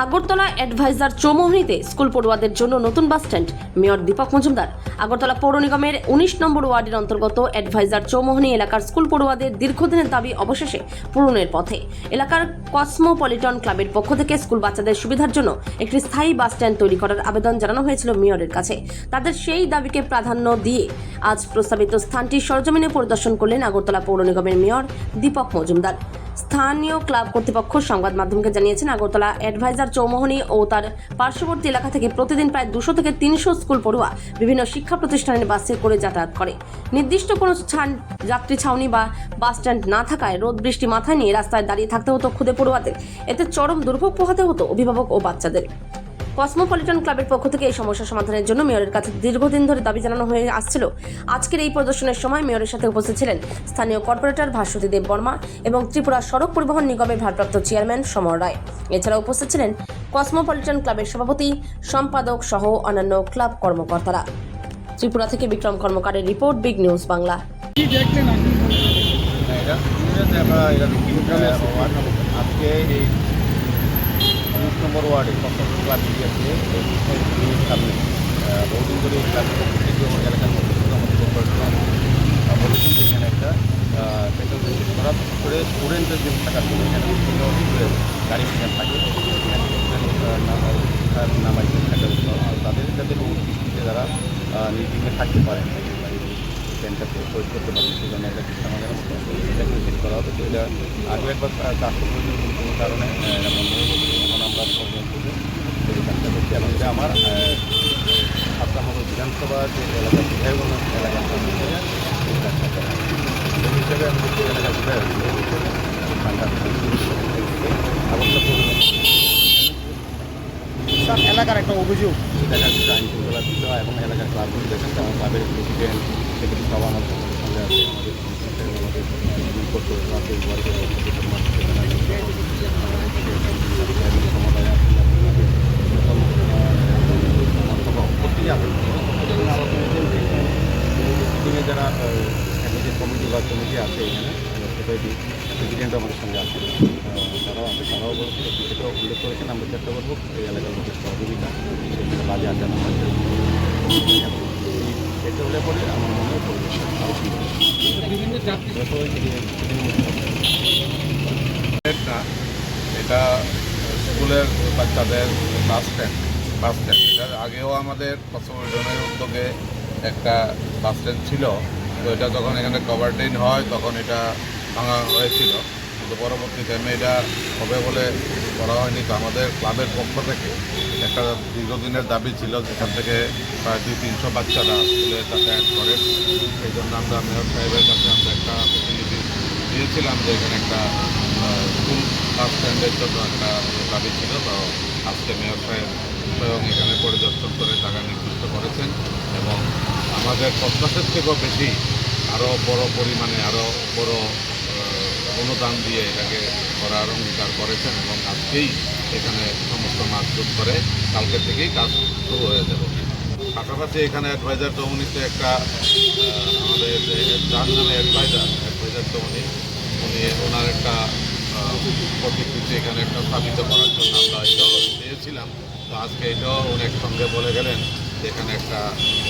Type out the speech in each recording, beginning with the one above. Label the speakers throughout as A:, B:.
A: Agartala adviser চৌমোহনীতে school পড়ুয়াদের জন্য নতুন bus stand. Mayor Deepak Majumdar. Agartala পৌর নিগমের ১৯ নম্বর ওয়ার্ডের অন্তর্গত অ্যাডভাইজার চৌমোহনী এলাকার স্কুল পড়ুয়াদের দীর্ঘদিনের দাবি অবশেষে পূরণের পথে। এলাকার কসমোপলিটন ক্লাবের পক্ষ থেকে স্কুল বাচ্চাদের সুবিধার জন্য একটি স্থায়ী বাস স্ট্যান্ড তৈরি করার আবেদন জানানো হয়েছিল মেয়রের কাছে। তাদের সেই দাবিকে প্রাধান্য দিয়ে আজ প্রস্তাবিত স্থানটি সরজমিনে পরিদর্শন করলেন আগরতলা পৌর নিগমের মেয়র দীপক মজুমদার। স্থানীয় ক্লাব কর্তৃপক্ষ সংবাদ মাধ্যমকে জানিয়েছেন, আগরতলা অ্যাডভাইজার চৌমোহনী ও তার পার্শ্ববর্তী এলাকা থেকে প্রতিদিন প্রায় 200 থেকে 300 স্কুল পড়ুয়া বিভিন্ন শিক্ষা প্রতিষ্ঠানের বাসে করে যাতায়াত করে। নির্দিষ্ট কোনো যাত্রী ছাউনি বা বাস স্ট্যান্ড না থাকায় রোদ বৃষ্টি মাথায় নিয়ে রাস্তায় দাঁড়িয়ে থাকতে হতো খুদে পড়ুয়াদের। এতে চরম দুর্ভোগ পোহাতে হতো অভিভাবক ও বাচ্চাদের। কসমোপলিটন ক্লাবের পক্ষ থেকে এই সমস্যা সমাধানের জন্য মেয়রের কাছে দীর্ঘদিন ধরে দাবি জানানো হয়ে আসছিল। আজকের এই প্রদর্শনের সময় মেয়রের সাথে উপস্থিত ছিলেন স্থানীয় কর্পোরেটর ভাস্বতী দেব বর্মা এবং ত্রিপুরা সড়ক পরিবহন নিগমের ভারপ্রাপ্ত চেয়ারম্যান সমর রায়। এছাড়া উপস্থিত ছিলেন কসমোপলিটন ক্লাবের সভাপতি, সম্পাদক সহ অন্যান্য ক্লাব কর্মকর্তারা। ত্রিপুরা থেকে বিক্রম কর্মকারের রিপোর্ট, বিগ নিউজ বাংলা।
B: আজকে এই ১৯ নম্বর ওয়ার্ডে কখন ক্লাব দিয়েছে সামনে বহুদিন ধরে এই ক্লাবের পক্ষ থেকে আমার এলাকার মধ্যে আমাদের বলেছেন যে এখানে একটা পেট্রোল করা করে স্টুডেন্টের যে থাকার জন্য এখানে বিভিন্ন গাড়ি সেখানে থাকে নামাইছে তাদের যাতে দৃষ্টিতে যারা নির্বিঘ্নে থাকতে পারেন ট্রেনটাকে প্রয়োগ করতে পারেন সেই জন্য একটা চিন্তা আমাদের এটাকে সেট করা হবে। তো এটা আগে একবার চাষ করতে কোনো কারণে এটা বন্ধ হয়ে গেছে। এখন আমরা এই কাজটা করছি এবং এটা আমার আপনার বিধানসভা যে এলাকার বিধায়ক এলাকার এই কাজটা করা সেই হিসাবে আমি যে এলাকার বিধায়ক
C: এলাকার একটা অভিযোগ
B: এলাকার কিছু আইন শৃঙ্খলা ছিল এবং এলাকার ক্লাবগুলি দেখেন আমার ক্লাবের প্রেসিডেন্ট সেক্রেটারি সব আমার সঙ্গে আছে, আমাদের কর্তব্য আছে মিটিংয়ে যারা যে কমিটি বা কমিটি আছে এখানে সোসাইটি প্রেসিডেন্টও আমাদের সঙ্গে আছে, তারাও আছে, তারাও বলছে সেটাও উল্লেখ করেছেন। আমরা চেষ্টা করবো এই এলাকার মধ্যে সহযোগিতা সেখানে বাজে আড্ডা না হয় এটা হলে পরে আমার মনে হয় এটা স্কুলের বাচ্চাদের বাস স্ট্যান্ড এটার আগেও আমাদের কসমোপলিটনের উদ্যোগে একটা বাস স্ট্যান্ড ছিল। তো এটা যখন এখানে কভারড্রেন হয় তখন এটা ভাঙা হয়েছিল, কিন্তু পরবর্তী টাইমে এটা হবে বলে করা হয়নি। তো আমাদের ক্লাবের পক্ষ থেকে একটা দীর্ঘদিনের দাবি ছিল, যেখান থেকে প্রায় 200-300 বাচ্চারা স্কুলে যাতায়াত করে। সেই জন্য আমরা মেয়র সাহেবের কাছে আমরা একটা প্রতিনিধি দিয়েছিলাম যে এখানে একটা স্কুল বাস স্ট্যান্ডের জন্য একটা দাবি ছিল। তো আজকে মেয়র সাহেব স্বয়ং এখানে পরিদর্শন করে জায়গা নির্দিষ্ট করেছেন এবং আমাদের প্রত্যাশার থেকেও বেশি আরও বড় পরিমাণে আরও বড় অনুদান দিয়ে এটাকে করার অঙ্গীকার করেছেন এবং আজকেই এখানে সমস্ত মাছযোগ করে কালকে থেকেই কাজ শুরু হয়ে যাবে। পাশাপাশি এখানে অ্যাডভাইজার চৌমুহনীতে একটা আমাদের যার নামে অ্যাডভাইজার চৌমুহনী ওনার একটা প্রতিকৃতি এখানে একটা স্থাপিত করার জন্য আমরা এটাও দিয়েছিলাম। তো আজকে এটাও উনি একসঙ্গে বলে গেলেন যে এখানে একটা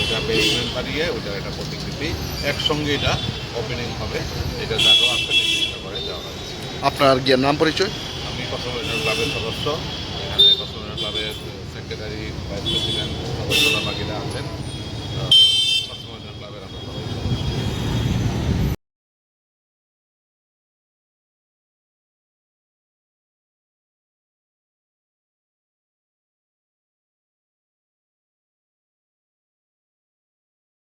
B: ওটা বেসমেন্ট বানিয়ে ওটার একটা প্রতিকৃতি একসঙ্গে এটা ওপেনিং হবে, এটা জায়গাও আজকে নির্দিষ্ট করে দেওয়া হয়েছে।
C: আপনার নাম পরিচয়?
B: আমি কসমোপলিটন ক্লাবের সদস্য, এখানে কসমোপলিটন ক্লাবের সেক্রেটারি, ভাইস প্রেসিডেন্ট, সদস্যরা বাকিরা আছেন।